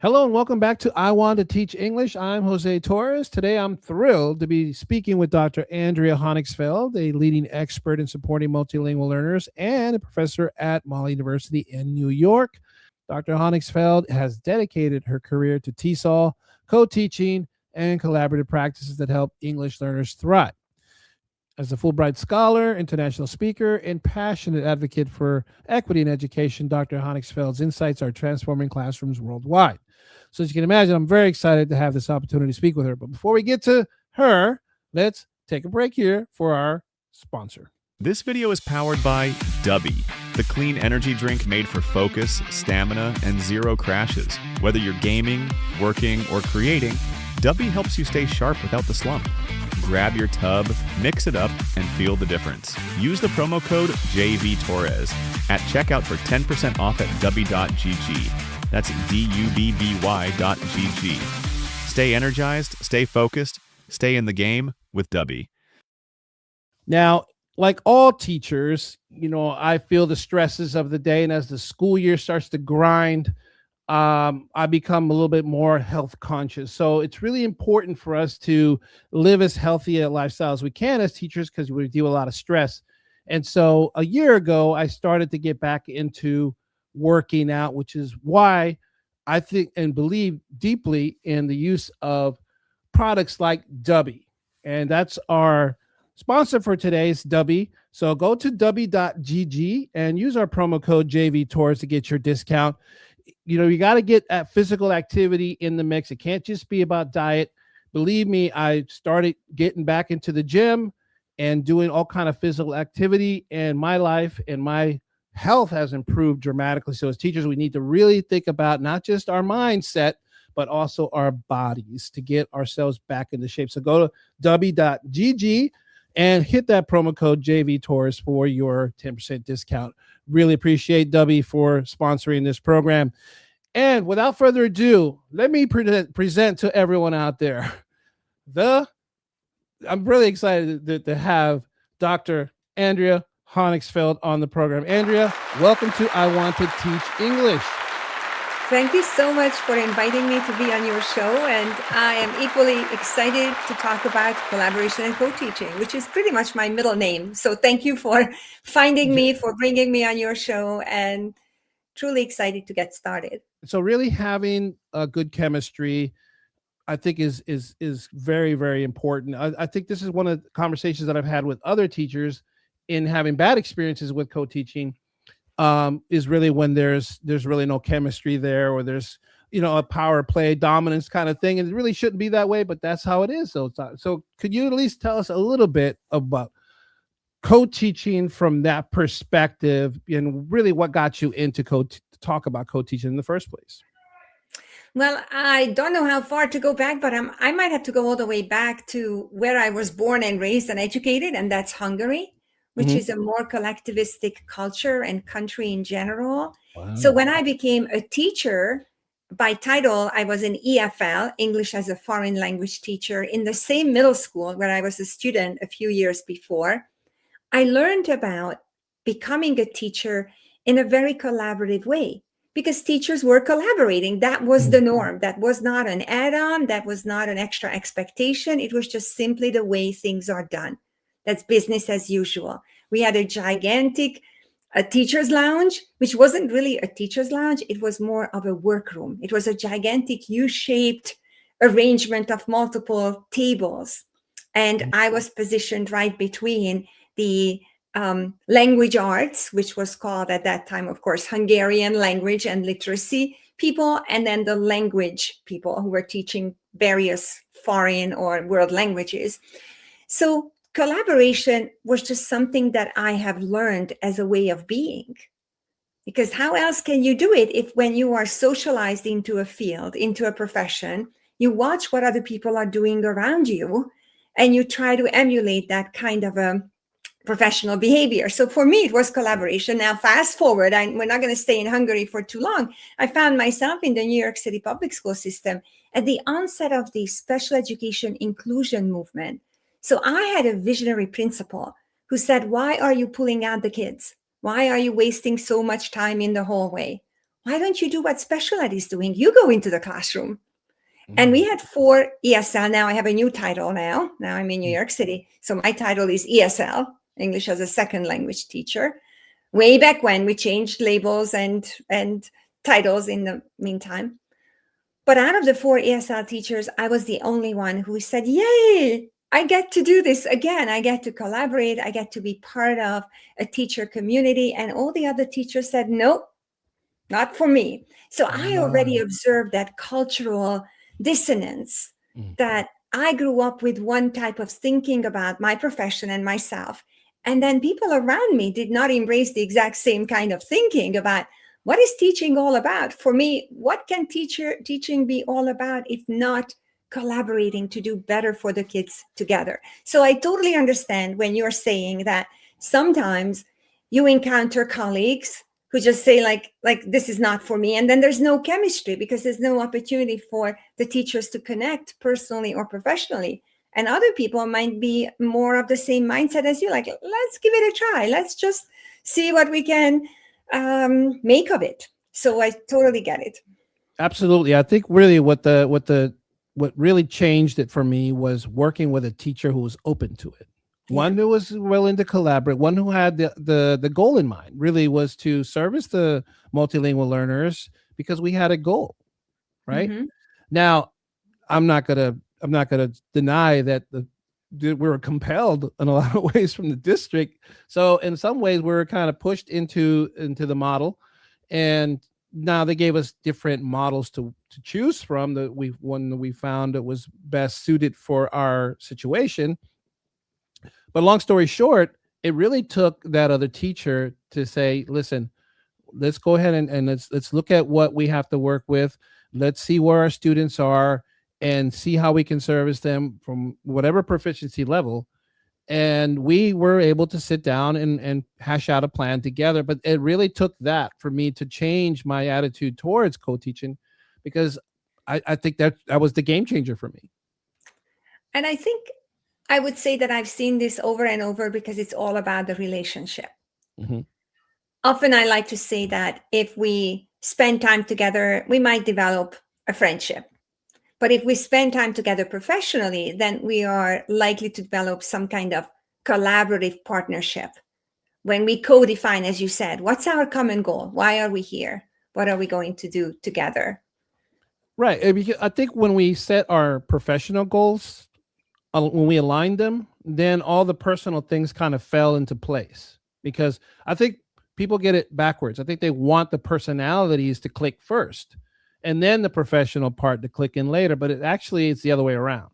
Hello and welcome back to I Want to Teach English. I'm Jose Torres. Today I'm thrilled to be speaking with Dr. Andrea Honigsfeld, a leading expert in supporting multilingual learners and a professor at Mall University in New York. Dr. Honigsfeld has dedicated her career to TESOL, co-teaching, and collaborative practices that help English learners thrive. As a Fulbright scholar, international speaker, and passionate advocate for equity in education, Dr. Honigsfeld's insights are transforming classrooms worldwide. So, as you can imagine, I'm very excited to have this opportunity to speak with her. But before we get to her, let's take a break here for our sponsor. This video is powered by Dubby, the clean energy drink made for focus, stamina, and zero crashes. Whether you're gaming, working, or creating, Dubby helps you stay sharp without the slump. Grab your tub, mix it up, and feel the difference. Use the promo code JVTorres at checkout for 10% off at dubby.gg. That's DUBBY.gg. Stay energized, stay focused, stay in the game with Dubby. Now, like all teachers, I feel the stresses of the day. And as the school year starts to grind, I become a little bit more health conscious. So it's really important for us to live as healthy a lifestyle as we can as teachers because we deal with a lot of stress. And so a year ago, I started to get back into working out, which is why I think and believe deeply in the use of products like Dubby. And that's our sponsor for today's Dubby. So go to dubby.gg and use our promo code JVTorres to get your discount. You got to get at physical activity in the mix. It can't just be about diet. Believe me, I started getting back into the gym and doing all kind of physical activity, and my life and my health has improved dramatically. So as teachers, we need to really think about not just our mindset, but also our bodies to get ourselves back into shape. So go to dubby.gg and hit that promo code JVTorres for your 10% discount. Really appreciate Dubby for sponsoring this program. And without further ado, let me present to everyone out there. I'm really excited to have Dr. Andrea Honigsfeld on the program. Andrea, welcome to I Want to Teach English. Thank you so much for inviting me to be on your show. And I am equally excited to talk about collaboration and co-teaching, which is pretty much my middle name. So thank you for finding me, for bringing me on your show, and truly excited to get started. So really having a good chemistry, I think is very, very important. I think this is one of the conversations that I've had with other teachers in having bad experiences with co-teaching. Is really when there's really no chemistry there, or there's a power play dominance kind of thing, and it really shouldn't be that way, but that's how it is. So could you at least tell us a little bit about co-teaching from that perspective, and really what got you into talk about co-teaching in the first place? Well, I don't know how far to go back, but I might have to go all the way back to where I was born and raised and educated, and that's Hungary, which is a more collectivistic culture and country in general. Wow. So when I became a teacher, by title, I was an EFL, English as a Foreign Language Teacher, in the same middle school where I was a student a few years before. I learned about becoming a teacher in a very collaborative way because teachers were collaborating. That was the norm. That was not an add-on. That was not an extra expectation. It was just simply the way things are done. That's business as usual. We had a gigantic teacher's lounge, which wasn't really a teacher's lounge. It was more of a workroom. It was a gigantic U-shaped arrangement of multiple tables. And I was positioned right between the language arts, which was called at that time, of course, Hungarian language and literacy people, and then the language people who were teaching various foreign or world languages. So collaboration was just something that I have learned as a way of being. Because how else can you do it if when you are socialized into a field, into a profession, you watch what other people are doing around you and you try to emulate that kind of a professional behavior. So for me, it was collaboration. Now, fast forward, we're not going to stay in Hungary for too long. I found myself in the New York City public school system at the onset of the special education inclusion movement. So I had a visionary principal who said, why are you pulling out the kids? Why are you wasting so much time in the hallway? why don't you do what special ed is doing? You go into the classroom. And we had 4 ESL. Now I have a new title now. Now I'm in New York City. So my title is ESL, English as a Second Language Teacher. Way back when we changed labels and titles in the meantime. But out of the 4 ESL teachers, I was the only one who said, yay, I get to do this again. I get to collaborate. I get to be part of a teacher community. And all the other teachers said, nope, not for me. So I already observed that cultural dissonance, that I grew up with one type of thinking about my profession and myself. And then people around me did not embrace the exact same kind of thinking about what is teaching all about. For me, what can teaching be all about if not collaborating to do better for the kids together? So I totally understand when you're saying that sometimes you encounter colleagues who just say like this is not for me. And then there's no chemistry because there's no opportunity for the teachers to connect personally or professionally. And other people might be more of the same mindset as you, like, let's give it a try. Let's just see what we can make of it. So I totally get it. Absolutely. I think really what really changed it for me was working with a teacher who was open to it. One who was willing to collaborate, one who had the goal in mind, really was to service the multilingual learners because we had a goal, right? Now, I'm not gonna deny that we were compelled in a lot of ways from the district. So in some ways, we were kind of pushed into the model, and now they gave us different models to choose from. One that we found that was best suited for our situation. But long story short, it really took that other teacher to say, listen, let's go ahead and let's look at what we have to work with. Let's see where our students are and see how we can service them from whatever proficiency level. And we were able to sit down and hash out a plan together. But it really took that for me to change my attitude towards co-teaching, because I think that was the game changer for me. And I think I would say that I've seen this over and over because it's all about the relationship. Often I like to say that if we spend time together, we might develop a friendship. But if we spend time together professionally, then we are likely to develop some kind of collaborative partnership. When we co-define, as you said, what's our common goal? Why are we here? What are we going to do together? Right. I think when we set our professional goals, when we aligned them, then all the personal things kind of fell into place, because I think people get it backwards. I think they want the personalities to click first and then the professional part to click in later, but it's the other way around.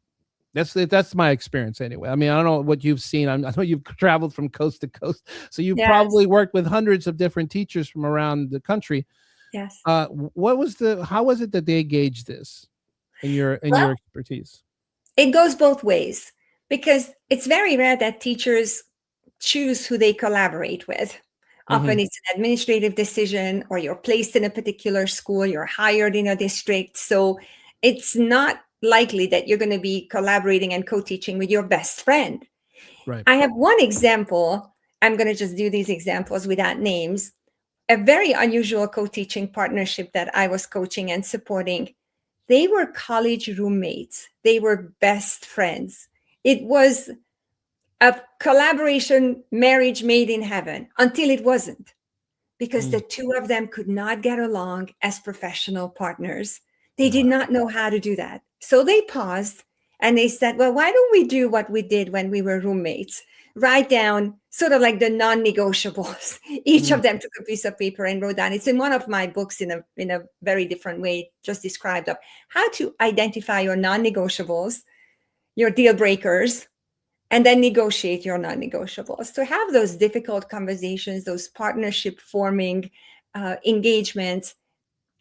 That's my experience anyway. I mean, I don't know what you've seen. I know you've traveled from coast to coast, so you've probably worked with hundreds of different teachers from around the country. Yes. How was it that they gauged this in your expertise? It goes both ways, because it's very rare that teachers choose who they collaborate with. Often it's an administrative decision, or you're placed in a particular school, you're hired in a district. So it's not likely that you're going to be collaborating and co-teaching with your best friend. Right. I have one example. I'm going to just do these examples without names. A very unusual co-teaching partnership that I was coaching and supporting. They were college roommates. They were best friends. It was a collaboration marriage made in heaven until it wasn't, because the two of them could not get along as professional partners. They did not know how to do that. So they paused and they said, well, why don't we do what we did when we were roommates? Write down sort of like the non-negotiables. Each of them took a piece of paper and wrote down. It's in one of my books in a very different way, just described of how to identify your non-negotiables, your deal breakers, and then negotiate your non-negotiables. To have those difficult conversations, those partnership forming engagements,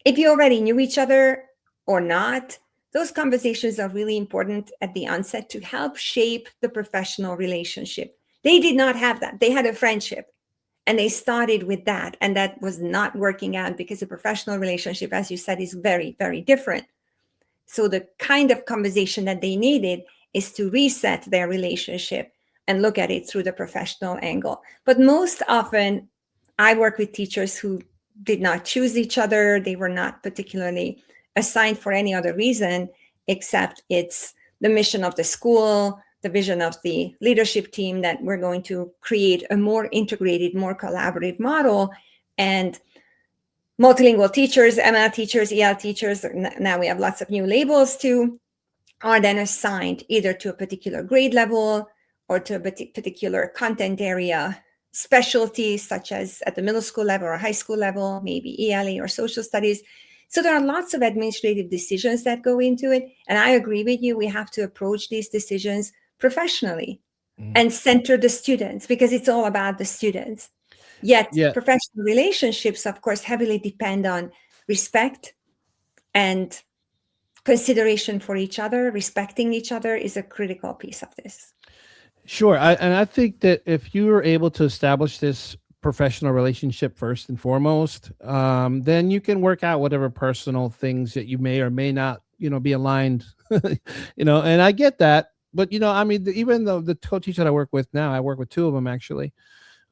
if you already knew each other or not, those conversations are really important at the onset to help shape the professional relationship. They did not have that. They had a friendship, and they started with that, and that was not working out because a professional relationship, as you said, is very, very different. So the kind of conversation that they needed is to reset their relationship and look at it through the professional angle. But most often, I work with teachers who did not choose each other. They were not particularly assigned for any other reason, except it's the mission of the school, the vision of the leadership team, that we're going to create a more integrated, more collaborative model. And multilingual teachers, ML teachers, EL teachers, now we have lots of new labels too, are then assigned either to a particular grade level or to a particular content area, specialties such as at the middle school level or high school level, maybe ELA or social studies. So there are lots of administrative decisions that go into it. And I agree with you, we have to approach these decisions professionally and center the students, because it's all about the students. Yet professional relationships, of course, heavily depend on respect and consideration for each other. Respecting each other is a critical piece of this. Sure. And I think that if you were able to establish this professional relationship first and foremost, then you can work out whatever personal things that you may or may not, be aligned, and I get that. But, I mean, even though the co-teacher that I work with now, I work with two of them actually.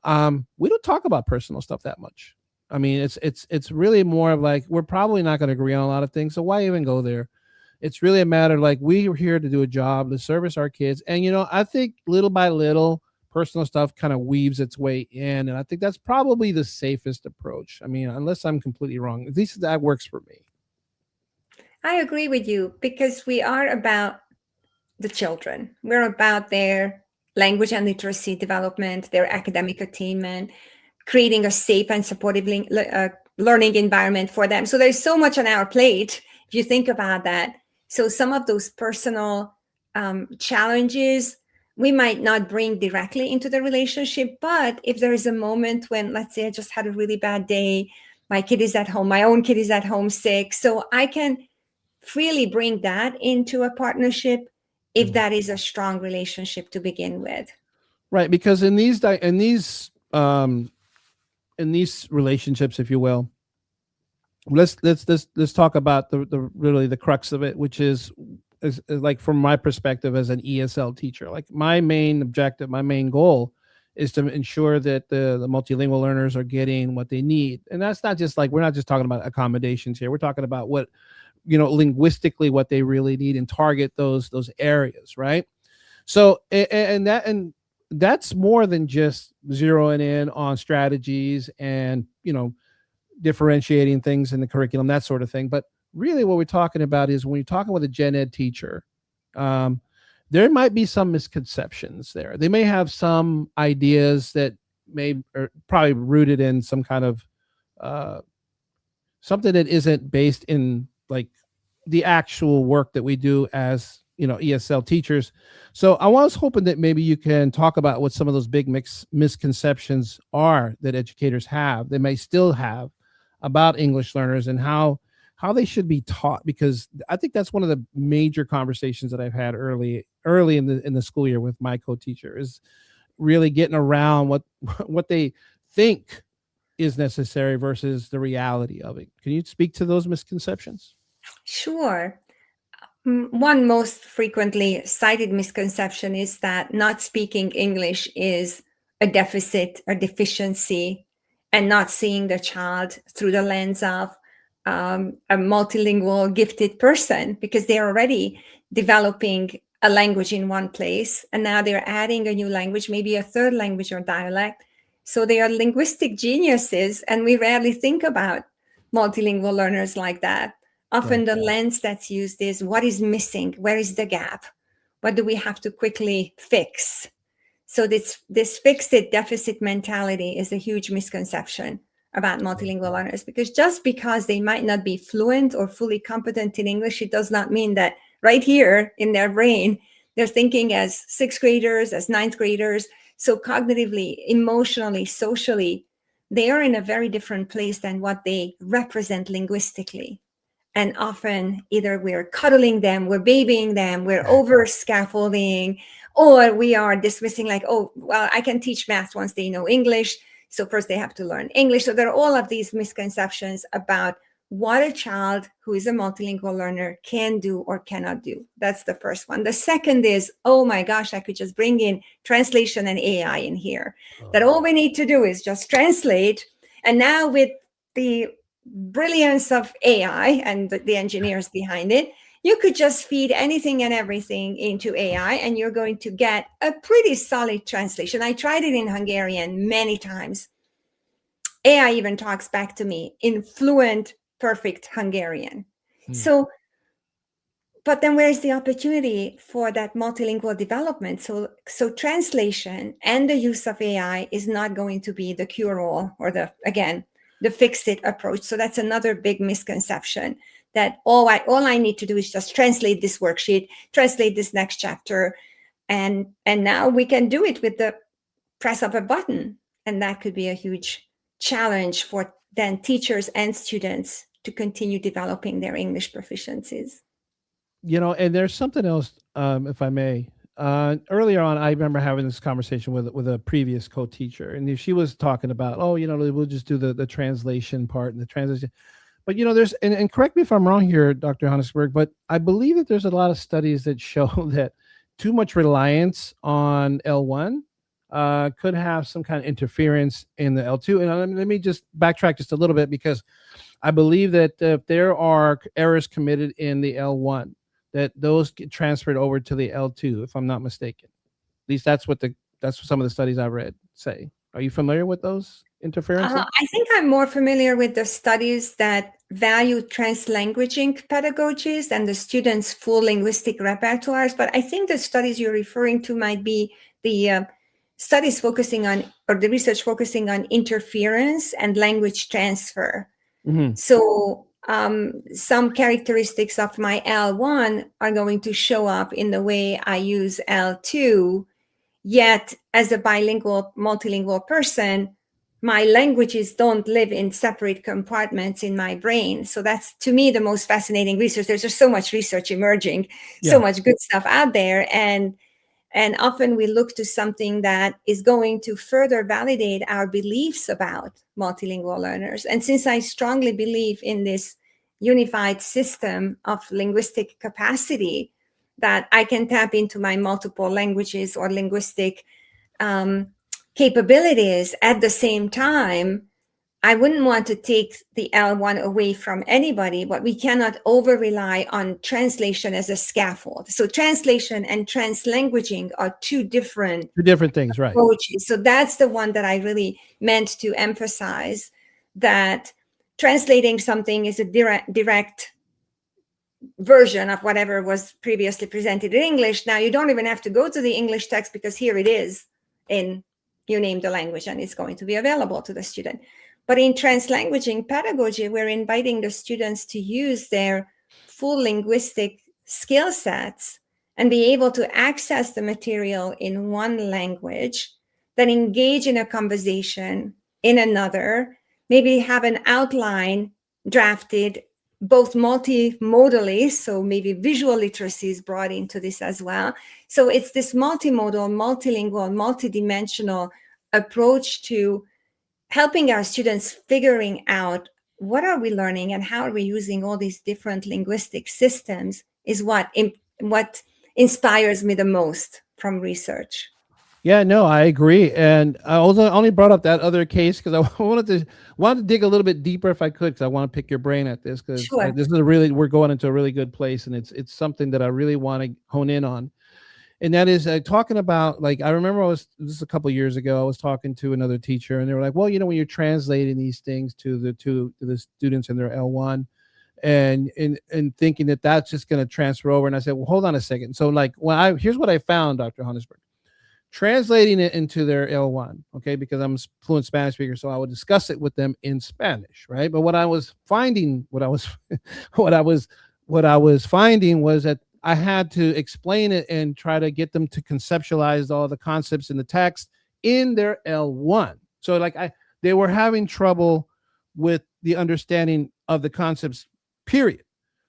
We don't talk about personal stuff that much. I mean, it's really more of like, we're probably not going to agree on a lot of things. So why even go there? It's really a matter of like, we are here to do a job, to service our kids. And, I think little by little, personal stuff kind of weaves its way in. And I think that's probably the safest approach. I mean, unless I'm completely wrong, at least that works for me. I agree with you, because we are about the children. We're about their language and literacy development, their academic attainment, creating a safe and supportive learning environment for them. So there's so much on our plate, if you think about that. So some of those personal challenges we might not bring directly into the relationship, but if there is a moment when, let's say, I just had a really bad day, my kid is at home, my own kid is at home sick, so I can freely bring that into a partnership if that is a strong relationship to begin with. Right, because in these relationships, if you will, let's talk about the really the crux of it, which is like, from my perspective as an ESL teacher, like my main objective, my main goal is to ensure that the multilingual learners are getting what they need. And that's not just like, we're not just talking about accommodations here. We're talking about what, linguistically what they really need, and target those areas. Right. So, and that's more than just zeroing in on strategies and, differentiating things in the curriculum, that sort of thing. But really what we're talking about is, when you're talking with a gen ed teacher, there might be some misconceptions there. They may have some ideas that are probably rooted in some kind of something that isn't based in like the actual work that we do as, ESL teachers. So I was hoping that maybe you can talk about what some of those big misconceptions are that educators have, they may still have, about English learners, and how they should be taught, because I think that's one of the major conversations that I've had early in the school year with my co-teacher, is really getting around what they think is necessary versus the reality of it. Can you speak to those misconceptions? Sure. One most frequently cited misconception is that not speaking English is a deficit or deficiency, and not seeing the child through the lens of a multilingual gifted person, because they're already developing a language in one place, and now they're adding a new language, maybe a third language or dialect. So they are linguistic geniuses, and we rarely think about multilingual learners like that. Often the lens that's used is, what is missing? Where is the gap? What do we have to quickly fix? So this fix-it deficit mentality is a huge misconception about multilingual learners, because just because they might not be fluent or fully competent in English, it does not mean that right here in their brain, they're thinking as sixth graders, as ninth graders. So cognitively, emotionally, socially, they are in a very different place than what they represent linguistically. And often either we're cuddling them, we're babying them, we're over scaffolding, or we are dismissing like, oh, well, I can teach math once they know English. So first they have to learn English. So there are all of these misconceptions about what a child who is a multilingual learner can do or cannot do. That's the first one. The second is, oh my gosh, I could just bring in translation and AI in here. That all we need to do is just translate. And now with the brilliance of AI and the engineers behind it, you could just feed anything and everything into AI and you're going to get a pretty solid translation. I tried it in Hungarian many times. AI even talks back to me in fluent, perfect Hungarian. So, but then where's the opportunity for that multilingual development? So translation and the use of AI is not going to be the cure-all or the fix-it approach. So that's another big misconception, that all I need to do is just translate this worksheet, translate this next chapter, and now we can do it with the press of a button. And that could be a huge challenge for then teachers and students to continue developing their English proficiencies. And there's something else, if I may. Earlier on, I remember having this conversation with a previous co-teacher, and she was talking about, we'll just do the translation part and the translation. But there's and correct me if I'm wrong here, Dr. Honigsfeld, but I believe that there's a lot of studies that show that too much reliance on L1 could have some kind of interference in the L2. And let me just backtrack just a little bit, because I believe that if there are errors committed in the L1, that those get transferred over to the L2, if I'm not mistaken. At least that's what some of the studies I read say. Are you familiar with those interferences? I think I'm more familiar with the studies that value translanguaging pedagogies and the students' full linguistic repertoires. But I think the studies you're referring to might be the studies focusing on, or the research focusing on, interference and language transfer. Mm-hmm. So some characteristics of my L1 are going to show up in the way I use L2, yet as a bilingual, multilingual person, my languages don't live in separate compartments in my brain. So that's, to me, the most fascinating research. There's just so much research emerging, so much good stuff out there. And often we look to something that is going to further validate our beliefs about multilingual learners. And since I strongly believe in this unified system of linguistic capacity, that I can tap into my multiple languages or linguistic capabilities at the same time, I wouldn't want to take the L1 away from anybody, but we cannot over-rely on translation as a scaffold. So translation and translanguaging are two different things, right? Approaches. So that's the one that I really meant to emphasize, that translating something is a direct version of whatever was previously presented in English. Now you don't even have to go to the English text, because here it is in, you name the language, and it's going to be available to the student. But in translanguaging pedagogy, we're inviting the students to use their full linguistic skill sets and be able to access the material in one language, then engage in a conversation in another, maybe have an outline drafted both multimodally, so maybe visual literacy is brought into this as well. So it's this multimodal, multilingual, multidimensional approach to helping our students figuring out what are we learning and how are we using all these different linguistic systems is what inspires me the most from research. Yeah, no, I agree. And I also only brought up that other case because I wanted to dig a little bit deeper if I could, because I want to pick your brain at this, because this is we're going into a really good place, and it's something that I really want to hone in on. And that is talking about, like, I remember this is a couple of years ago, I was talking to another teacher, and they were like, well, when you're translating these things to the students in their L1 and thinking that that's just going to transfer over. And I said, well, hold on a second. So like, here's what I found, Dr. Honigsfeld. Translating it into their L1, okay, because I'm a fluent Spanish speaker, so I would discuss it with them in Spanish, right? But what I was finding was that I had to explain it and try to get them to conceptualize all the concepts in the text in their L1. So like they were having trouble with the understanding of the concepts, period.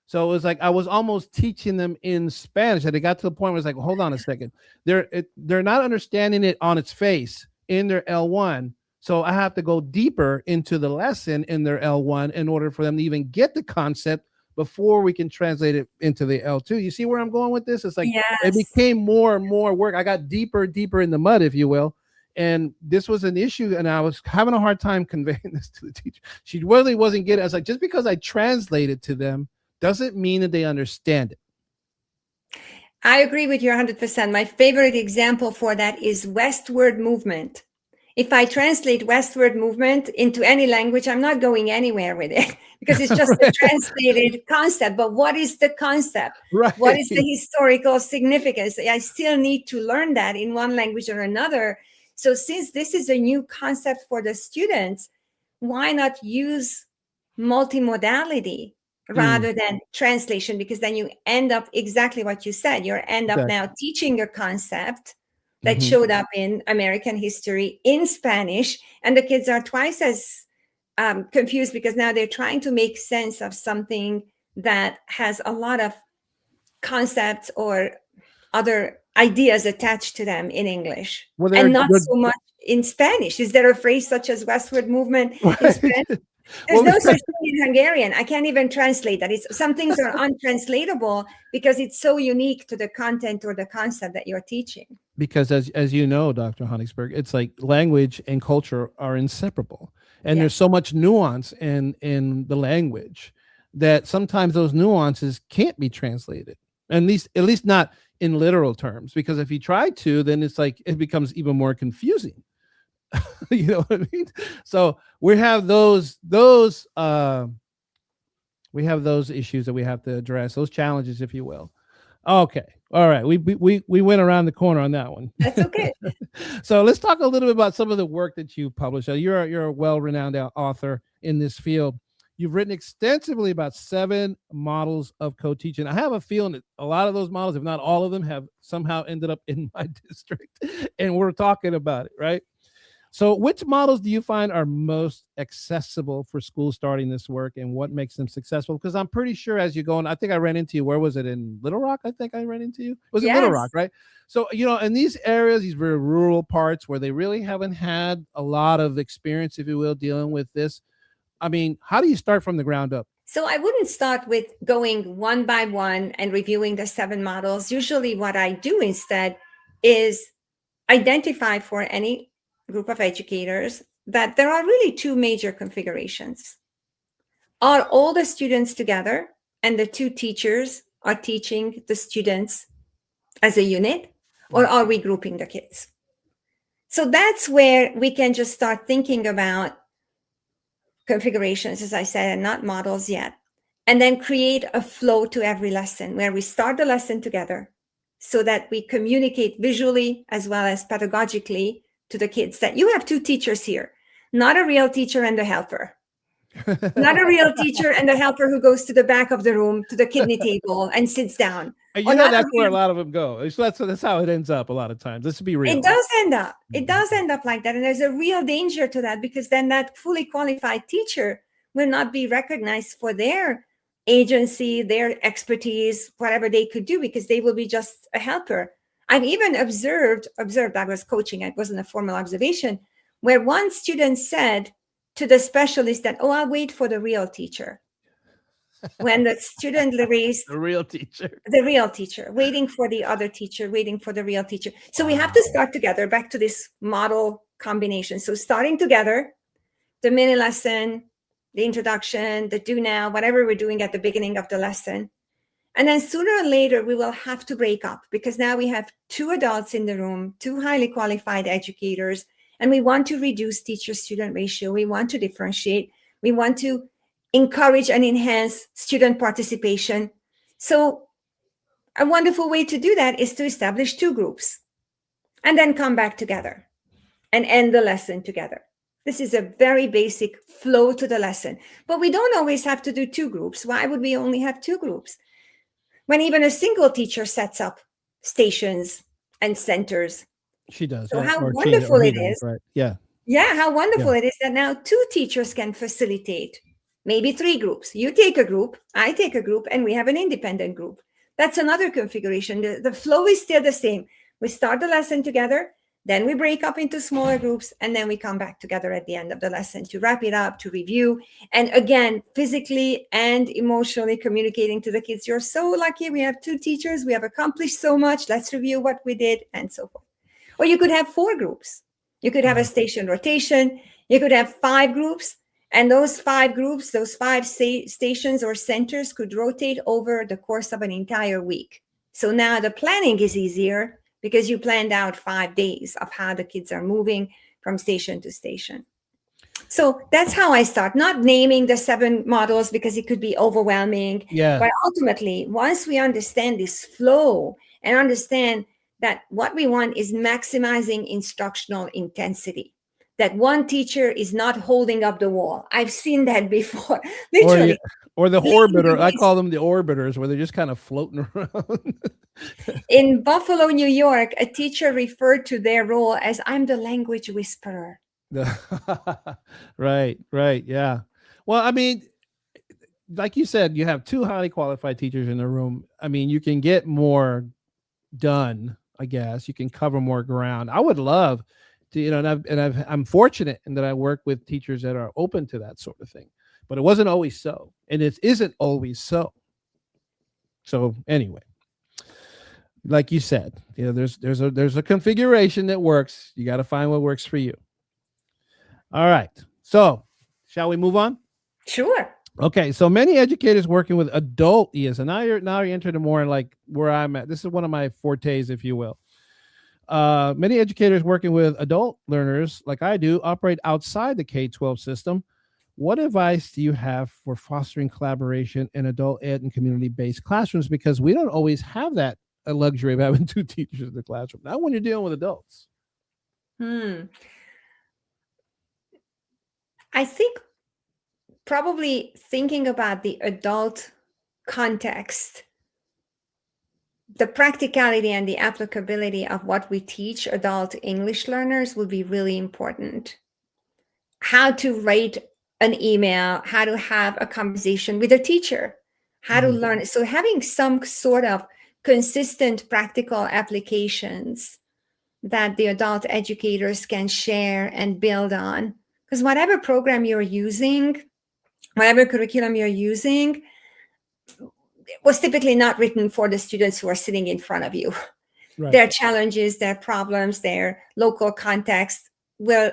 So it was like I was almost teaching them in Spanish, and it got to the point where it's like, hold on a second, they're not understanding it on its face in their L1. So I have to go deeper into the lesson in their L1 in order for them to even get the concept before we can translate it into the L2. You see where I'm going with this? It's like It became more and more work. I got deeper in the mud, if you will, And this was an issue, and I was having a hard time conveying this to the teacher. She really wasn't getting it. I was like, just because I translate it to them doesn't mean that they understand it. I agree with you 100%. My favorite example for that is westward movement. If I translate westward movement into any language, I'm not going anywhere with it because it's just a translated concept. But what is the concept? Right. What is the historical significance? I still need to learn that in one language or another. So since this is a new concept for the students, why not use multimodality rather than translation? Because then you end up exactly what you said. You end up now teaching a concept that showed up in American history in Spanish, and the kids are twice as confused because now they're trying to make sense of something that has a lot of concepts or other ideas attached to them in English, and not so much in Spanish. Is there a phrase such as westward movement in Spanish? There's no such thing in Hungarian. I can't even translate that. Some things are untranslatable because it's so unique to the content or the concept that you're teaching. Because as you know, Dr. Honigsberg, it's like language and culture are inseparable. And there's so much nuance in the language that sometimes those nuances can't be translated. At least not in literal terms, because if you try to, then it's like it becomes even more confusing. You know what I mean? So we have those issues that we have to address, those challenges, if you will. Okay. All right. We went around the corner on that one. That's okay. So let's talk a little bit about some of the work that you published. You're a well-renowned author in this field. You've written extensively about 7 models of co-teaching. I have a feeling that a lot of those models, if not all of them, have somehow ended up in my district, and we're talking about it, right? So which models do you find are most accessible for schools starting this work, and what makes them successful? Because I'm pretty sure as you go, and I think I ran into you, where was it, in Little Rock? I think I ran into you. Was it Little Rock, right? So, you know, in these areas, these very rural parts where they really haven't had a lot of experience, if you will, dealing with this. I mean, how do you start from the ground up? So I wouldn't start with going one by one and reviewing the 7 models. Usually what I do instead is identify for any group of educators that there are really 2 major configurations. Are all the students together and the 2 teachers are teaching the students as a unit, or are we grouping the kids? So that's where we can just start thinking about configurations, as I said, and not models yet, and then create a flow to every lesson where we start the lesson together so that we communicate visually as well as pedagogically to the kids that you have 2 teachers here, not a real teacher and a helper. Not a real teacher and a helper who goes to the back of the room to the kidney table and sits down. You know, that's where a lot of them go. That's how it ends up a lot of times. Let's be real. It does end up. It does end up like that. And there's a real danger to that, because then that fully qualified teacher will not be recognized for their agency, their expertise, whatever they could do, because they will be just a helper. I've even observed, I was coaching, it wasn't a formal observation, where one student said to the specialist that, oh, I'll wait for the real teacher. When the student raised the real teacher, waiting for the other teacher, waiting for the real teacher. So we have to start together, back to this model combination. So starting together, the mini lesson, the introduction, the do now, whatever we're doing at the beginning of the lesson. And then sooner or later, we will have to break up, because now we have 2 adults in the room, 2 highly qualified educators, and we want to reduce teacher-student ratio. We want to differentiate. We want to encourage and enhance student participation. So a wonderful way to do that is to establish 2 groups and then come back together and end the lesson together. This is a very basic flow to the lesson. But we don't always have to do 2 groups. Why would we only have 2 groups? When even a single teacher sets up stations and centers. She does. So how wonderful it is. Right. Yeah. Yeah, how wonderful it is that now 2 teachers can facilitate maybe 3 groups. You take a group, I take a group, and we have an independent group. That's another configuration. The flow is still the same. We start the lesson together, then we break up into smaller groups, and then we come back together at the end of the lesson to wrap it up, to review. And again, physically and emotionally communicating to the kids, you're so lucky. We have 2 teachers. We have accomplished so much. Let's review what we did, and so forth. Or you could have 4 groups. You could have a station rotation. You could have 5 groups, and those 5 groups, those 5 stations or centers could rotate over the course of an entire week. So now the planning is easier because you planned out 5 days of how the kids are moving from station to station. So that's how I start, not naming the 7 models because it could be overwhelming. Yeah. But ultimately, once we understand this flow and understand that what we want is maximizing instructional intensity, that one teacher is not holding up the wall. I've seen that before, literally. Or the orbiter. I call them the orbiters, where they're just kind of floating around. In Buffalo, New York, a teacher referred to their role as, I'm the language whisperer. Right, yeah. Well, I mean, like you said, you have 2 highly qualified teachers in the room. I mean, you can get more done, I guess. You can cover more ground. I would love to, you know, and I'm fortunate in that I work with teachers that are open to that sort of thing, but it wasn't always so, and it isn't always so. So anyway, like you said, you know, there's a configuration that works. You got to find what works for you. All right. So shall we move on? Sure. Okay. So many educators working with adult ESL. Now you're entering more like where I'm at. This is one of my fortes, if you will. Many educators working with adult learners, like I do, operate outside the K-12 system. What advice do you have for fostering collaboration in adult ed and community-based classrooms? Because we don't always have that luxury of having 2 teachers in the classroom. Not when you're dealing with adults. I think probably thinking about the adult context, the practicality and the applicability of what we teach adult English learners will be really important. How to write an email, how to have a conversation with a teacher, how to learn. So having some sort of consistent practical applications that the adult educators can share and build on. Because whatever program you're using, whatever curriculum you're using, was typically not written for the students who are sitting in front of you. Right. Their challenges, their problems, their local context will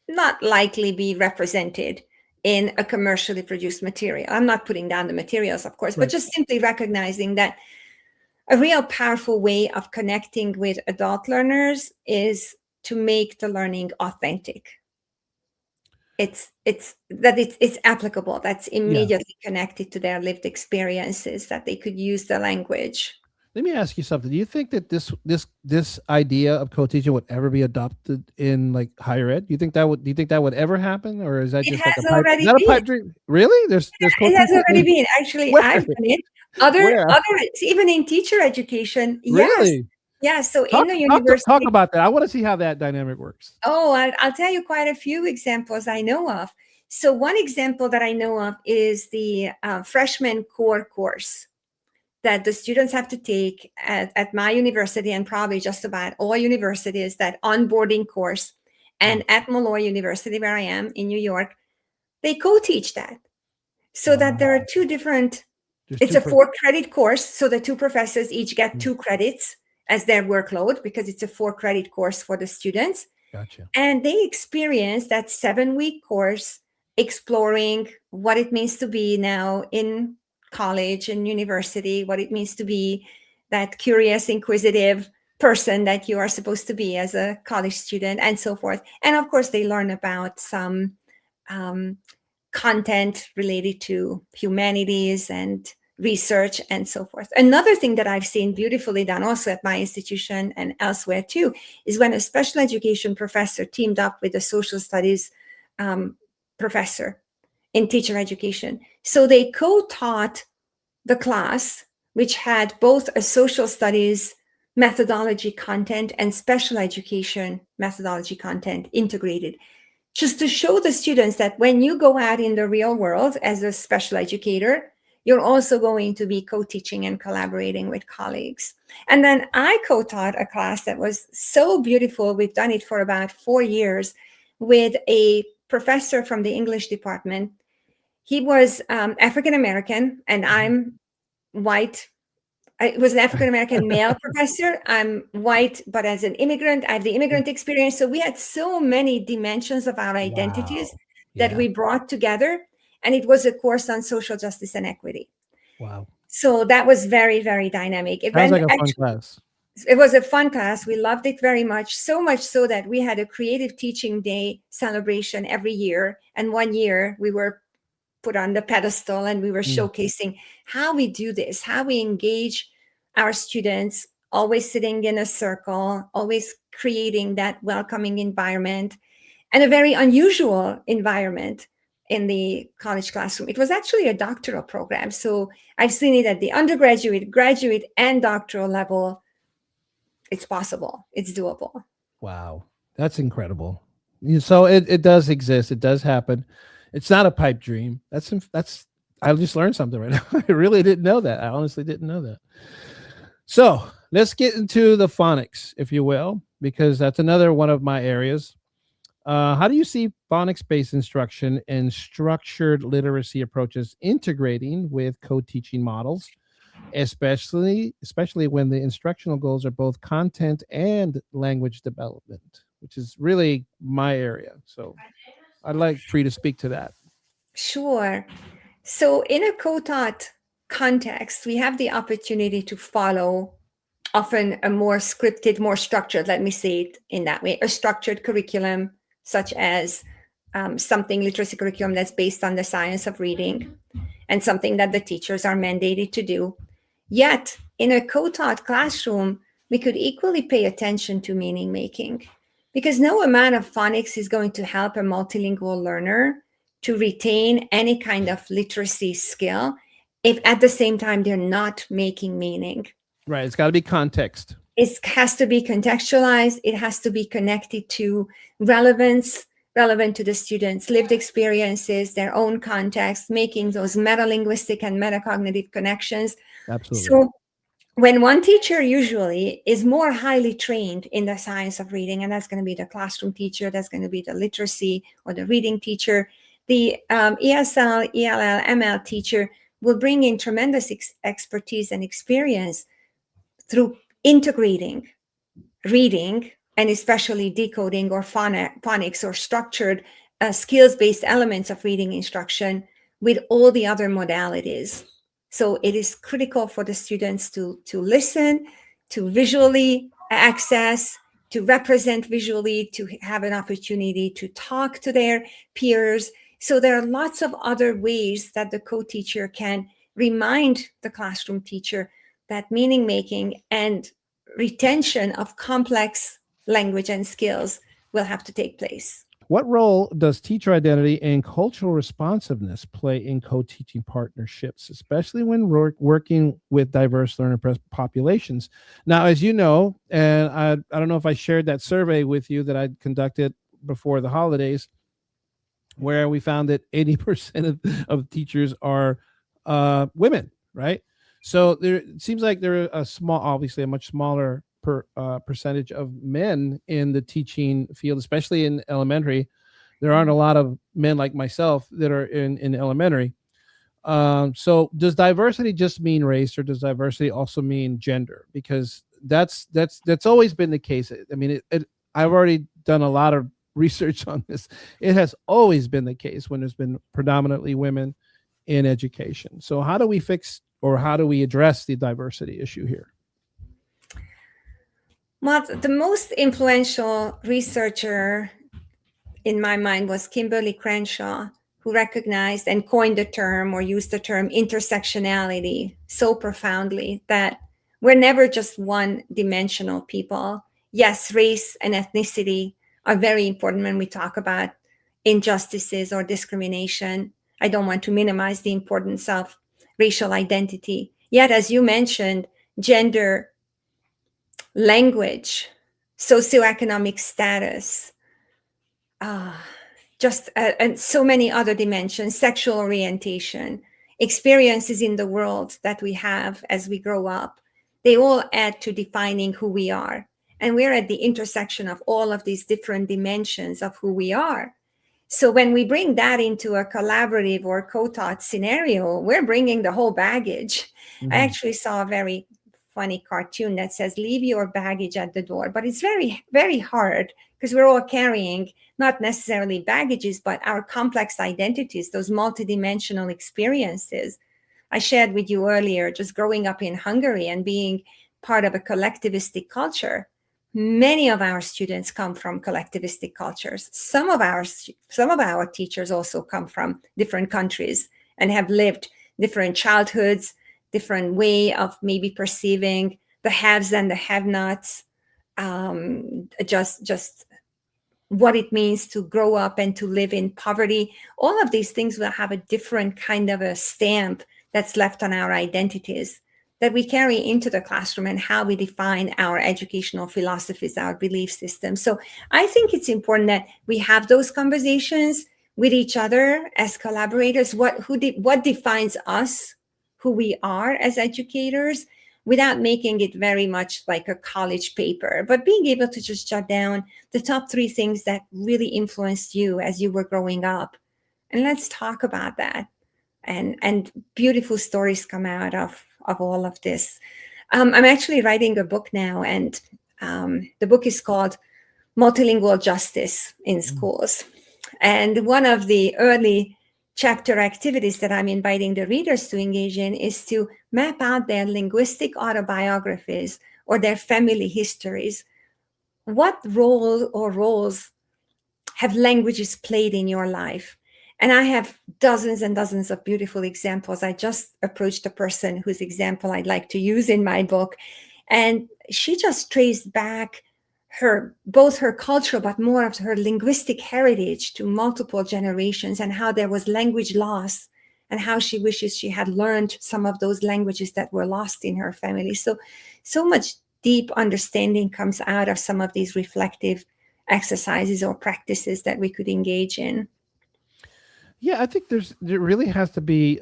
not likely be represented in a commercially produced material. I'm not putting down the materials, of course, but just simply recognizing that a real powerful way of connecting with adult learners is to make the learning authentic. It's applicable, that's immediately connected to their lived experiences, that they could use the language. Let me ask you something. Do you think that this idea of co-teaching would ever be adopted in like higher ed? Do you think that would ever happen, or is that just like a pipe dream? Really? There's it has already been. Actually, where? I've done it. Other even in teacher education. Really? Yes. So in the university. Talk about that. I want to see how that dynamic works. Oh, I'll tell you quite a few examples I know of. So one example that I know of is the freshman core course that the students have to take at my university, and probably just about all universities, that onboarding course. And at Malloy University, where I am in New York, they co-teach that. So that there are 2 different, it's a 4-credit course. So the 2 professors each get 2 credits as their workload, because it's a 4-credit course for the students. Gotcha. And they experience that 7-week course exploring what it means to be now in college and university, what it means to be that curious, inquisitive person that you are supposed to be as a college student, and so forth. And of course, they learn about some content related to humanities and research and so forth. Another thing that I've seen beautifully done also at my institution and elsewhere too, is when a special education professor teamed up with a social studies professor in teacher education. So they co-taught the class, which had both a social studies methodology content and special education methodology content integrated, just to show the students that when you go out in the real world as a special educator, you're also going to be co-teaching and collaborating with colleagues. And then I co-taught a class that was so beautiful. We've done it for about 4 years with a professor from the English department. He was African-American, and I'm white, I was an African-American male professor. I'm white, but as an immigrant, I have the immigrant experience. So we had so many dimensions of our identities Wow. that Yeah. we brought together. And it was a course on social justice and equity. Wow. So that was very, very dynamic. Sounds like a fun class. It was a fun class. We loved it very much, so much so that we had a creative teaching day celebration every year. And one year we were put on the pedestal and we were showcasing how we do this, how we engage our students, always sitting in a circle, always creating that welcoming environment, and a very unusual environment in the college classroom. It was actually a doctoral program. So I've seen it at the undergraduate, graduate, and doctoral level. It's possible. It's doable. Wow. That's incredible. So it does exist. It does happen. It's not a pipe dream. That's I just learned something right now. I really didn't know that. I honestly didn't know that. So let's get into the phonics, if you will, because that's another one of my areas. How do you see phonics-based instruction and structured literacy approaches integrating with co-teaching models, especially when the instructional goals are both content and language development, which is really my area. So I'd like for you to speak to that. Sure. So in a co-taught context, we have the opportunity to follow often a more scripted, more structured, let me say it in that way, a structured curriculum, such as something literacy curriculum that's based on the science of reading and something that the teachers are mandated to do. Yet in a co-taught classroom, we could equally pay attention to meaning making, because no amount of phonics is going to help a multilingual learner to retain any kind of literacy skill if at the same time they're not making meaning. Right. It's got to be context. It has to be contextualized. It has to be connected to relevance, relevant to the students' lived experiences, their own context, making those metalinguistic and metacognitive connections. Absolutely. So when one teacher usually is more highly trained in the science of reading, and that's going to be the classroom teacher, that's going to be the literacy or the reading teacher, the ESL, ELL, ML teacher will bring in tremendous expertise and experience through integrating reading and especially decoding or phonics or structured skills-based elements of reading instruction with all the other modalities. So it is critical for the students to listen, to visually access, to represent visually, to have an opportunity to talk to their peers. So there are lots of other ways that the co-teacher can remind the classroom teacher that meaning making and retention of complex language and skills will have to take place. What role does teacher identity and cultural responsiveness play in co-teaching partnerships, especially when working with diverse learner populations? Now, as you know, and I don't know if I shared that survey with you that I conducted before the holidays, where we found that 80% of teachers are women, right? So it seems like there are obviously a much smaller percentage of men in the teaching field, especially in elementary. There aren't a lot of men like myself that are in elementary. So does diversity just mean race, or does diversity also mean gender? Because that's always been the case. I mean, I've already done a lot of research on this. It has always been the case when there's been predominantly women in education. So how do we fix, or how do we address the diversity issue here? Well, the most influential researcher in my mind was Kimberly Crenshaw, who recognized and coined the term or used the term intersectionality so profoundly that we're never just one-dimensional people. Yes, race and ethnicity are very important when we talk about injustices or discrimination. I don't want to minimize the importance of racial identity. Yet, as you mentioned, gender, language, socioeconomic status, and so many other dimensions, sexual orientation, experiences in the world that we have as we grow up, they all add to defining who we are. And we're at the intersection of all of these different dimensions of who we are. So when we bring that into a collaborative or co-taught scenario, we're bringing the whole baggage. I actually saw a very funny cartoon that says, leave your baggage at the door. But it's very, very hard because we're all carrying not necessarily baggages, but our complex identities, those multidimensional experiences. I shared with you earlier, just growing up in Hungary and being part of a collectivistic culture. Many of our students come from collectivistic cultures. Some of our teachers also come from different countries and have lived different childhoods, different way of maybe perceiving the haves and the have-nots, just what it means to grow up and to live in poverty. All of these things will have a different kind of a stamp that's left on our identities that we carry into the classroom and how we define our educational philosophies, our belief systems. So I think it's important that we have those conversations with each other as collaborators. What defines us, who we are as educators, without making it very much like a college paper, but being able to just jot down the top 3 things that really influenced you as you were growing up. And let's talk about that. And beautiful stories come out of all of this. I'm actually writing a book now, and the book is called Multilingual Justice in Schools. And one of the early chapter activities that I'm inviting the readers to engage in is to map out their linguistic autobiographies or their family histories. What role or roles have languages played in your life? And I have dozens and dozens of beautiful examples. I just approached a person whose example I'd like to use in my book. And she just traced back both her cultural, but more of her linguistic heritage to multiple generations, and how there was language loss, and how she wishes she had learned some of those languages that were lost in her family. So much deep understanding comes out of some of these reflective exercises or practices that we could engage in. Yeah, I think there really has to be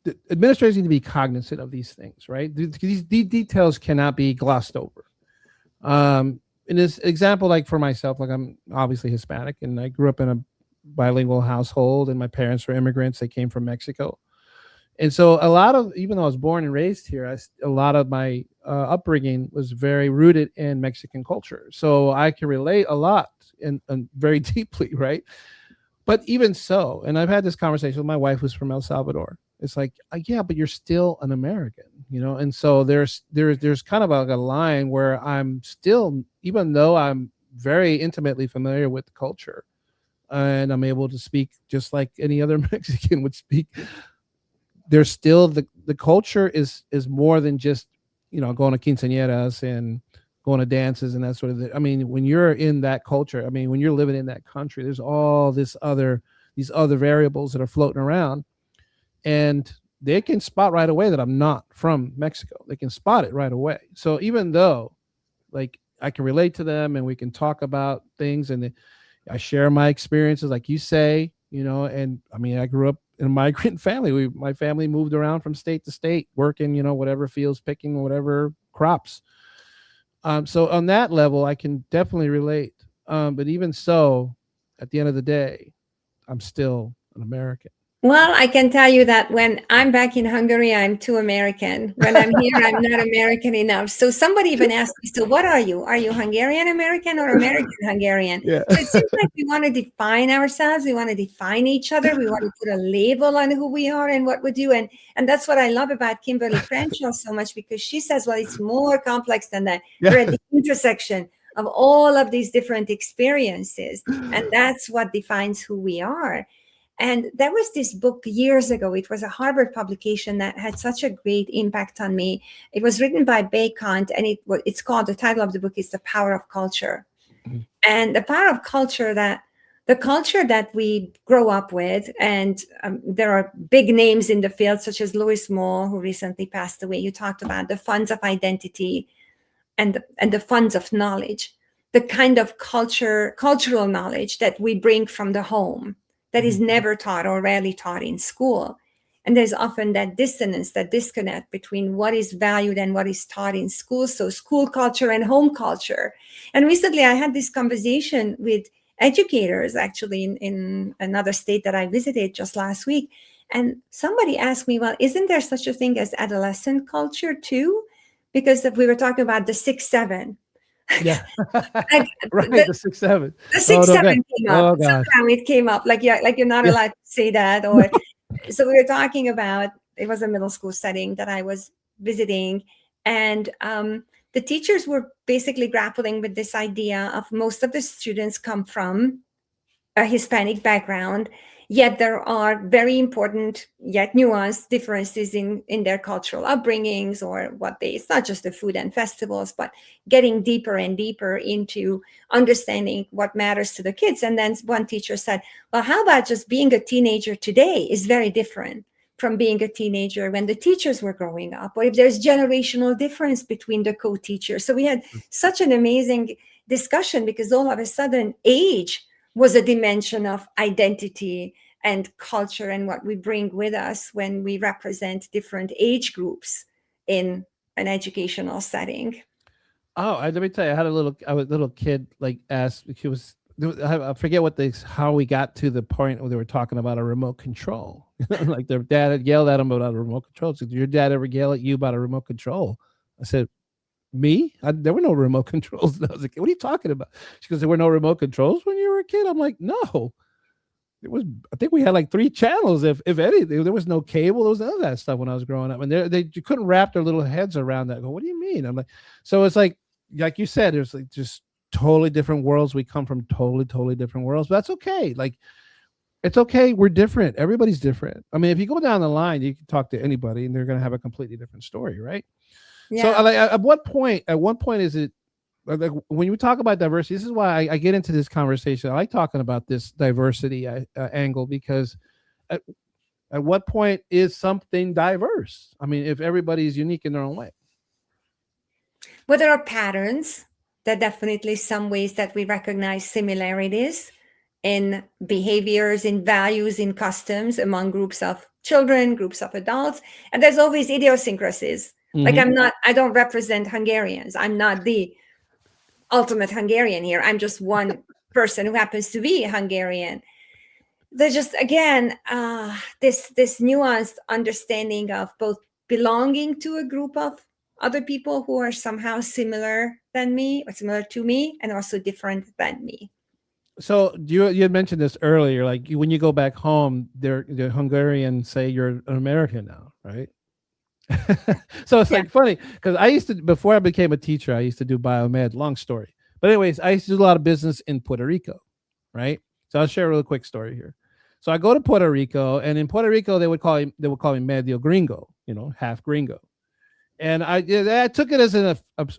the administrators need to be cognizant of these things, right? These details cannot be glossed over. In this example, like for myself, like I'm obviously Hispanic, and I grew up in a bilingual household, and my parents were immigrants. They came from Mexico. And so even though I was born and raised here, a lot of my upbringing was very rooted in Mexican culture. So I can relate a lot and very deeply, right? But even so, and I've had this conversation with my wife who's from El Salvador. It's like, yeah, but you're still an American, And so there's kind of like a line where I'm still, even though I'm very intimately familiar with the culture, and I'm able to speak just like any other Mexican would speak, there's still the culture is more than just, going to quinceañeras and going to dances and that sort of thing. I mean, when you're in that culture, when you're living in that country, there's all these other variables that are floating around, and they can spot right away that I'm not from Mexico. They can spot it right away. So even though, like, I can relate to them and we can talk about things, and I share my experiences, like you say, and I grew up in a migrant family. My family moved around from state to state, working, whatever fields, picking whatever crops. So on that level, I can definitely relate. But even so, at the end of the day, I'm still an American. Well, I can tell you that when I'm back in Hungary, I'm too American. When I'm here, I'm not American enough. So somebody even asked me, so what are you? Are you Hungarian American or American Hungarian? Yeah. So it seems like we want to define ourselves. We want to define each other. We want to put a label on who we are and what we do. And that's what I love about Kimberly Crenshaw so much, because she says, well, it's more complex than that. Yeah. We're at the intersection of all of these different experiences. And that's what defines who we are. And there was this book years ago. It was a Harvard publication that had such a great impact on me. It was written by Kant, and it's called, the title of the book is The Power of Culture. Mm-hmm. And the power of culture, the culture that we grow up with, and there are big names in the field, such as Louis Moore, who recently passed away. You talked about the funds of identity and the funds of knowledge, the kind of cultural knowledge that we bring from the home, that is never taught or rarely taught in school. And there's often that dissonance, that disconnect between what is valued and what is taught in school. So school culture and home culture. And recently I had this conversation with educators, actually in another state that I visited just last week. And somebody asked me, well, isn't there such a thing as adolescent culture too? Because if we were talking about the 6-7, Yeah. like Right. The 6-7. the Oh, six no, seven God. came up. Oh, gosh. Somehow it came up. Like, yeah, like you're not Yeah. allowed to say that. Or so we were talking about, it was a middle school setting that I was visiting, and the teachers were basically grappling with this idea of most of the students come from a Hispanic background, yet there are very important yet nuanced differences in their cultural upbringings, or what they, it's not just the food and festivals, but getting deeper and deeper into understanding what matters to the kids. And then one teacher said, well, how about just being a teenager today is very different from being a teenager when the teachers were growing up, or if there's generational difference between the co-teachers. So we had such an amazing discussion, because all of a sudden age was a dimension of identity and culture, and what we bring with us when we represent different age groups in an educational setting. Oh, let me tell you, I was a little kid, like, asked, he was, I forget how we got to the point where they were talking about a remote control. Like, their dad had yelled at him about a remote control. So, did your dad ever yell at you about a remote control? I said, me? There were no remote controls. And I was like, what are you talking about? She goes, there were no remote controls when you were a kid? I'm like, no. It was, I think we had like 3 channels, if anything. There was no cable. There was none of that stuff when I was growing up. And they you couldn't wrap their little heads around that. I go, what do you mean? I'm like, so it's like you said, there's like just totally different worlds. We come from totally different worlds. But that's okay. Like, it's okay. We're different. Everybody's different. I mean, if you go down the line, you can talk to anybody and they're going to have a completely different story, right? So, Yeah. like, at what point is it, like, when you talk about diversity, this is why I get into this conversation. I like talking about this diversity angle, because at what point is something diverse? I mean, if everybody's unique in their own way. Well, there are patterns. There are definitely some ways that we recognize similarities in behaviors, in values, in customs among groups of children, groups of adults. And there's always idiosyncrasies. Like, Mm-hmm. I don't represent Hungarians. I'm not the ultimate Hungarian here. I'm just one person who happens to be Hungarian. There's just, again, this nuanced understanding of both belonging to a group of other people who are somehow similar than me, or similar to me, and also different than me. So you had mentioned this earlier, like, when you go back home, the Hungarians say you're an American now, right? So it's Yeah. like funny, because I used to, before I became a teacher, I used to do biomed. Long story, but anyways, I used to do a lot of business in Puerto Rico, right? So I'll share a really quick story here. So I go to Puerto Rico, and in Puerto Rico they would call me medio gringo, half gringo, and I took it as a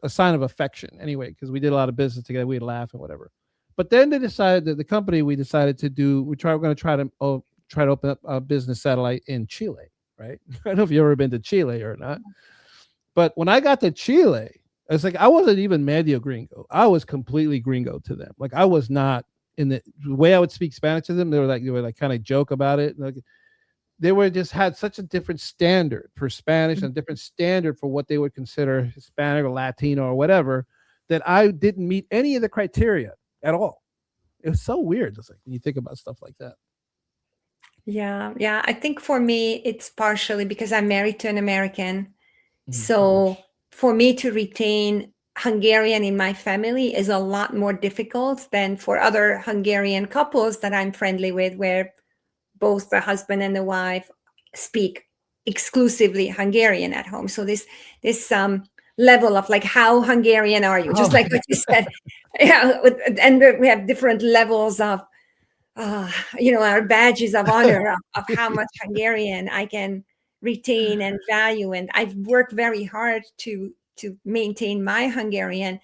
sign of affection anyway, because we did a lot of business together, we'd laugh and whatever. But then they decided that the company we decided to do, we're going to try to open up a business satellite in Chile, right? I don't know if you've ever been to Chile or not, but when I got to Chile, it's like I wasn't even medio gringo. I was completely gringo to them. Like, I was not, in the way I would speak Spanish to them. They were like kind of joke about it. Like, they were just had such a different standard for Spanish and a different standard for what they would consider Hispanic or Latino or whatever, that I didn't meet any of the criteria at all. It was so weird. It's like, when you think about stuff like that. Yeah. Yeah. I think for me, it's partially because I'm married to an American. Mhm. So for me to retain Hungarian in my family is a lot more difficult than for other Hungarian couples that I'm friendly with, where both the husband and the wife speak exclusively Hungarian at home. So this level of, like, how Hungarian are you? Just Oh, like what you said. Yeah. And we have different levels of our badges of honor of how much Hungarian I can retain and value. And I've worked very hard to maintain my Hungarian,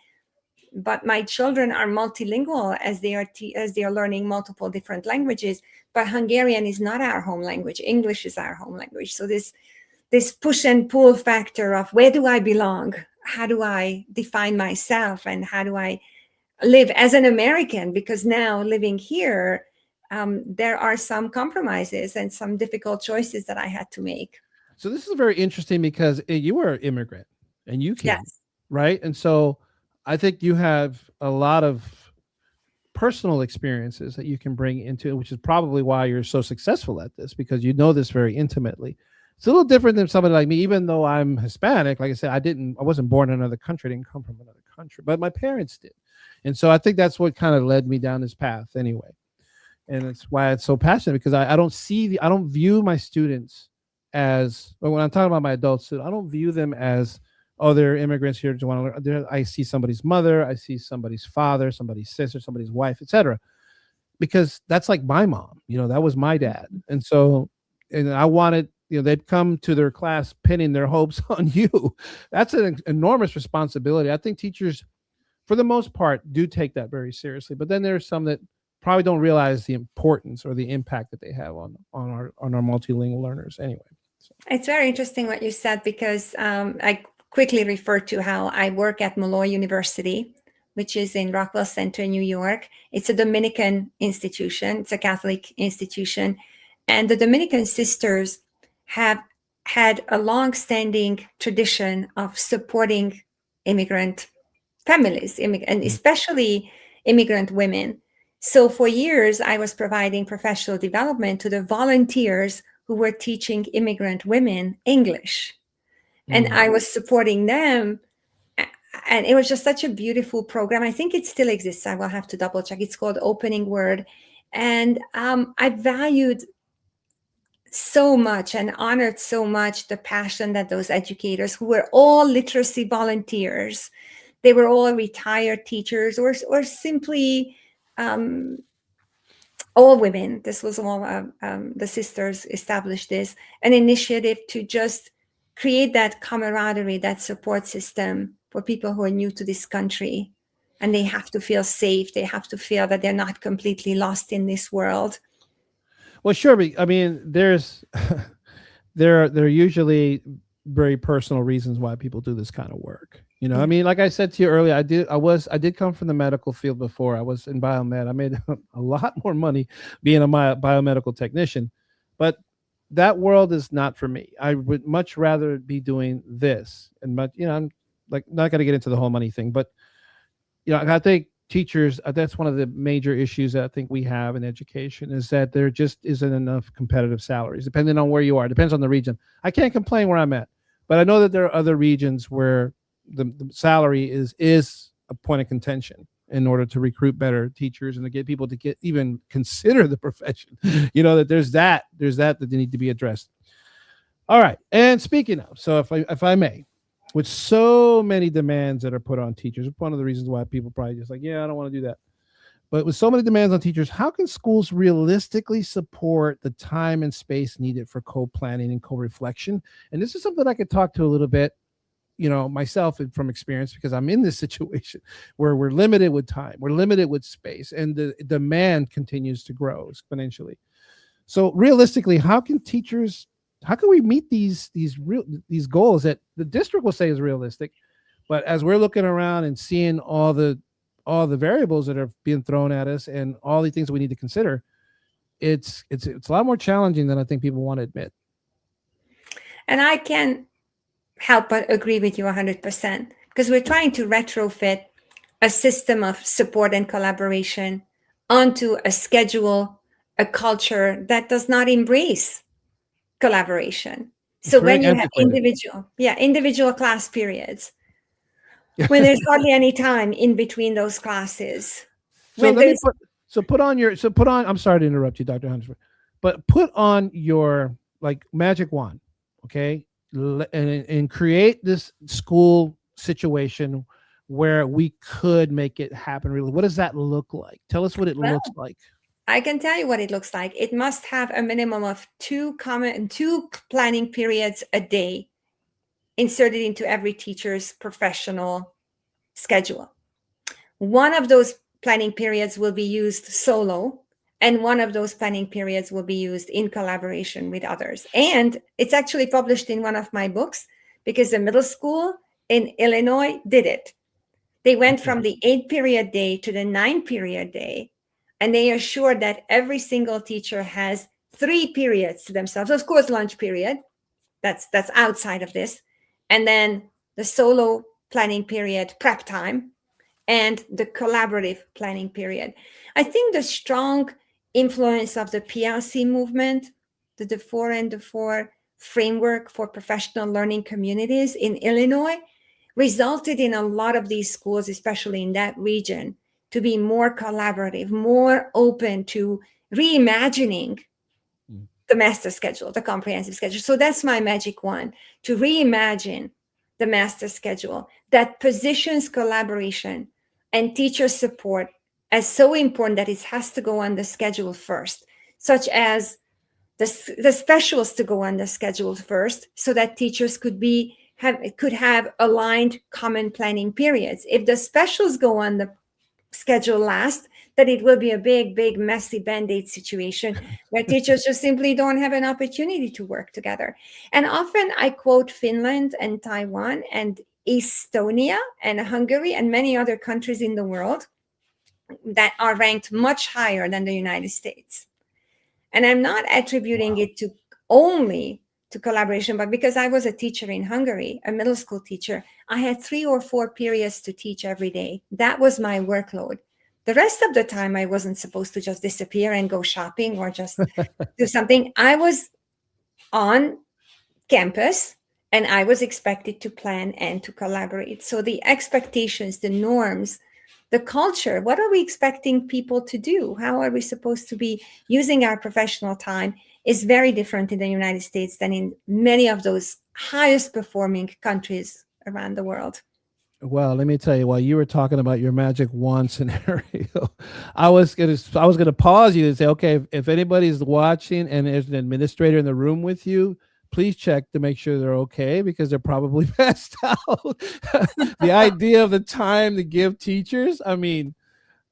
but my children are multilingual as they are learning multiple different languages. But Hungarian is not our home language. English is our home language. So this push and pull factor of, where do I belong? How do I define myself? And how do I live as an American? Because now, living here, there are some compromises and some difficult choices that I had to make. so this is very interesting, because you were an immigrant and you came, Yes. right? And so I think you have a lot of personal experiences that you can bring into it, which is probably why you're so successful at this, because you know this very intimately. It's a little different than somebody like me, even though I'm Hispanic. Like I said, I wasn't born in another country. I didn't come from another country, but my parents did. And so I think that's what kind of led me down this path anyway. And it's why it's so passionate, because I don't view my students as, but when I'm talking about my adult students, I don't view them as, oh, they're immigrants here to want to learn. I see somebody's mother, I see somebody's father, somebody's sister, somebody's wife, etc. Because that's like my mom, that was my dad. And so, and I wanted, they'd come to their class pinning their hopes on you. That's an enormous responsibility. I think teachers, for the most part, do take that very seriously. But then there's some that probably don't realize the importance or the impact that they have on our multilingual learners anyway. So. It's very interesting what you said, because I quickly refer to how I work at Molloy University, which is in Rockwell Center, New York. It's a Dominican institution. It's a Catholic institution. And the Dominican sisters have had a long-standing tradition of supporting immigrant families, and especially immigrant women. So for years, I was providing professional development to the volunteers who were teaching immigrant women English. And I was supporting them. And it was just such a beautiful program. I think it still exists. I will have to double check. It's called Opening Word. And I valued so much and honored so much the passion that those educators, who were all literacy volunteers, they were all retired teachers or simply all women. This was all the sisters established this, an initiative to just create that camaraderie, that support system for people who are new to this country. And they have to feel safe. They have to feel that they're not completely lost in this world. Well, sure. I mean, there's there are usually very personal reasons why people do this kind of work. I mean, like I said to you earlier, I did come from the medical field before. I was in biomed. I made a lot more money being a biomedical technician, but that world is not for me. I would much rather be doing this. And I'm like not going to get into the whole money thing, but I think teachers, that's one of the major issues that I think we have in education, is that there just isn't enough competitive salaries, depending on where you are. It depends on the region. I can't complain where I'm at, but I know that there are other regions where the salary is a point of contention in order to recruit better teachers and to get people to even consider the profession. That there's that they need to be addressed. All right. And speaking of, so if I may, with so many demands that are put on teachers, one of the reasons why people probably just like, yeah, I don't want to do that. But with so many demands on teachers, how can schools realistically support the time and space needed for co-planning and co-reflection? And this is something I could talk to a little bit, myself from experience, because I'm in this situation where we're limited with time, we're limited with space, and the demand continues to grow exponentially. So realistically, how can we meet these goals that the district will say is realistic, but as we're looking around and seeing all the variables that are being thrown at us and all the things that we need to consider, it's a lot more challenging than I think people want to admit. And I can help but agree with you 100%, because we're trying to retrofit a system of support and collaboration onto a schedule, a culture that does not embrace collaboration. So when you have individual class periods, when there's hardly any time in between those classes. I'm sorry to interrupt you, Dr. Honigsfeld, but put on your magic wand, okay? And create this school situation where we could make it happen. Really, what does that look like? Tell us what it looks like. I can tell you what it looks like. It must have a minimum of two planning periods a day inserted into every teacher's professional schedule. One of those planning periods will be used solo, and one of those planning periods will be used in collaboration with others. And it's actually published in one of my books, because the middle school in Illinois did it. They went from the 8-period day to the 9-period day, and they assured that every single teacher has 3 periods to themselves. Of course, lunch period, that's outside of this. And then the solo planning period, prep time, and the collaborative planning period. I think the strong influence of the PLC movement, the 4 and the 4 framework for professional learning communities in Illinois, resulted in a lot of these schools, especially in that region, to be more collaborative, more open to reimagining the master schedule, the comprehensive schedule. So that's my magic wand, to reimagine the master schedule that positions collaboration and teacher support as so important that it has to go on the schedule first, such as the specials to go on the schedule first, so that teachers could have aligned common planning periods. If the specials go on the schedule last, that it will be a big messy band-aid situation where teachers just simply don't have an opportunity to work together. And often I quote Finland and Taiwan and Estonia and Hungary and many other countries in the world that are ranked much higher than the United States. And I'm not attributing it to only to collaboration, but because I was a teacher in Hungary, a middle school teacher, I had 3 or 4 periods to teach every day. That was my workload. The rest of the time, I wasn't supposed to just disappear and go shopping or just do something. I was on campus and I was expected to plan and to collaborate. So the expectations, the norms, the culture, what are we expecting people to do? How are we supposed to be using our professional time is very different in the United States than in many of those highest performing countries around the world. Well, let me tell you, while you were talking about your magic wand scenario, I was gonna pause you and say, okay, if anybody's watching and there's an administrator in the room with you, please check to make sure they're okay, because they're probably passed out. The idea of the time to give teachers, I mean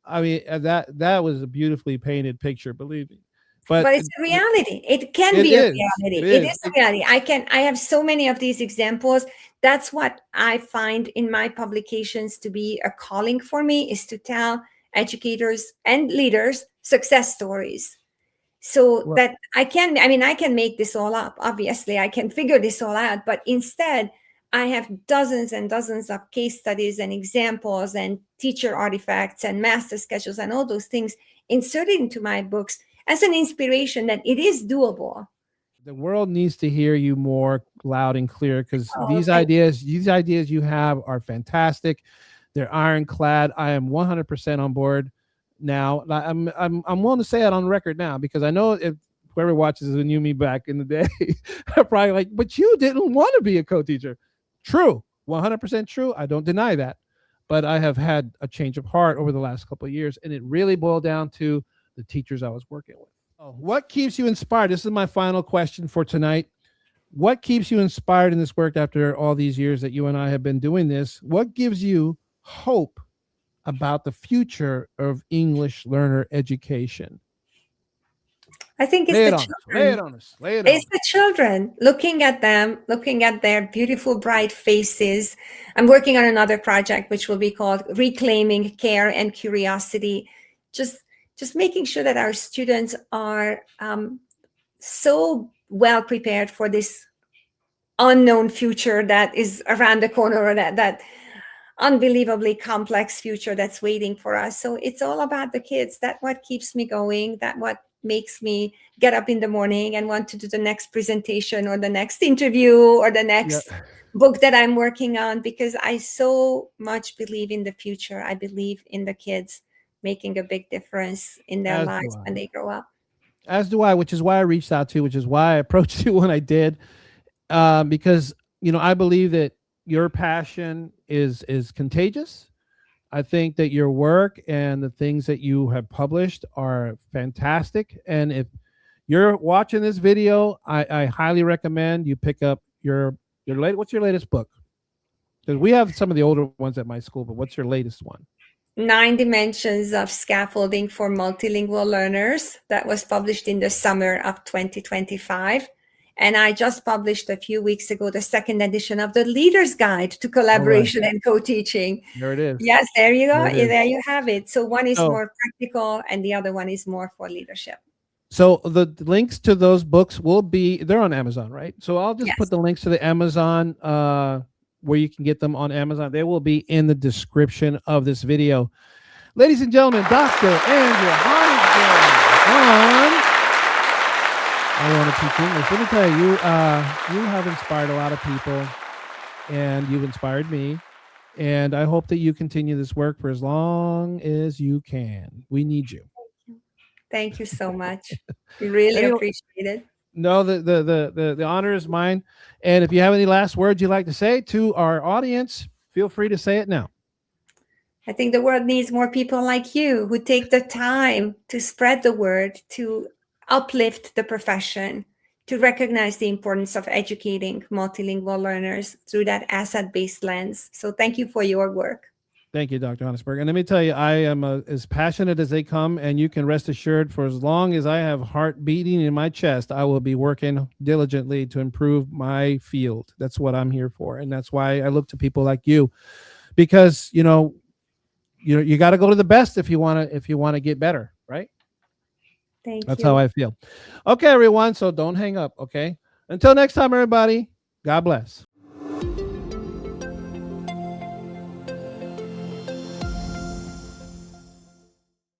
that was a beautifully painted picture, believe me. But it's a reality. It can be a reality. It is a reality. I have so many of these examples. That's what I find in my publications to be a calling for me, is to tell educators and leaders success stories. So that I can make this all up. Obviously, I can figure this all out. But instead, I have dozens and dozens of case studies and examples and teacher artifacts and master schedules and all those things inserted into my books as an inspiration that it is doable. The world needs to hear you more loud and clear, because these ideas you have are fantastic. They're ironclad. I am 100% on board now. I'm willing to say it on record now, because I know if whoever watches and knew me back in the day, are probably like, but you didn't want to be a co-teacher. True, 100% true. I don't deny that, but I have had a change of heart over the last couple of years, and it really boiled down to the teachers I was working with. What keeps you inspired? This is my final question for tonight. What keeps you inspired in this work after all these years that you and I have been doing this? What gives you hope about the future of English learner education? I think it's the children. It's the children, looking at them, looking at their beautiful, bright faces. I'm working on another project, which will be called Reclaiming Care and Curiosity. Just making sure that our students are so well prepared for this unknown future that is around the corner, or that unbelievably complex future that's waiting for us. So it's all about the kids. That's what keeps me going. That's what makes me get up in the morning and want to do the next presentation or the next interview or the next book that I'm working on, because I so much believe in the future. I believe in the kids making a big difference in their lives when they grow up. As do I, which is why I reached out to you, which is why I approached you when I did, because, I believe that your passion is contagious. I think that your work and the things that you have published are fantastic. And if you're watching this video, I highly recommend you pick up what's your latest book? Because we have some of the older ones at my school, but what's your latest one? 9 Dimensions of Scaffolding for Multilingual Learners. That was published in the summer of 2025. And I just published a few weeks ago the 2nd edition of the Leader's Guide to Collaboration and Co-Teaching. There it is. Yes, there you go. There you have it. So one is more practical and the other one is more for leadership. So the links to those books they're on Amazon, right? So I'll just put the links to the Amazon where you can get them on Amazon. They will be in the description of this video. Ladies and gentlemen, Dr. Andrea Honigsfeld on I Want to Teach English. Let me tell you, you have inspired a lot of people, and you've inspired me. And I hope that you continue this work for as long as you can. We need you. Thank you so much. Really Anyway, appreciate it. No, the honor is mine. And if you have any last words you'd like to say to our audience, feel free to say it now. I think the world needs more people like you who take the time to spread the word, to uplift the profession, to recognize the importance of educating multilingual learners through that asset-based lens. So thank you for your work. Thank you, Dr. Honigsfeld. And let me tell you, I am as passionate as they come, and you can rest assured for as long as I have heart beating in my chest, I will be working diligently to improve my field. That's what I'm here for. And that's why I look to people like you, because, you got to go to the best if you want to get better, right? That's how I feel. Okay, everyone. So don't hang up. Okay. Until next time, everybody. God bless.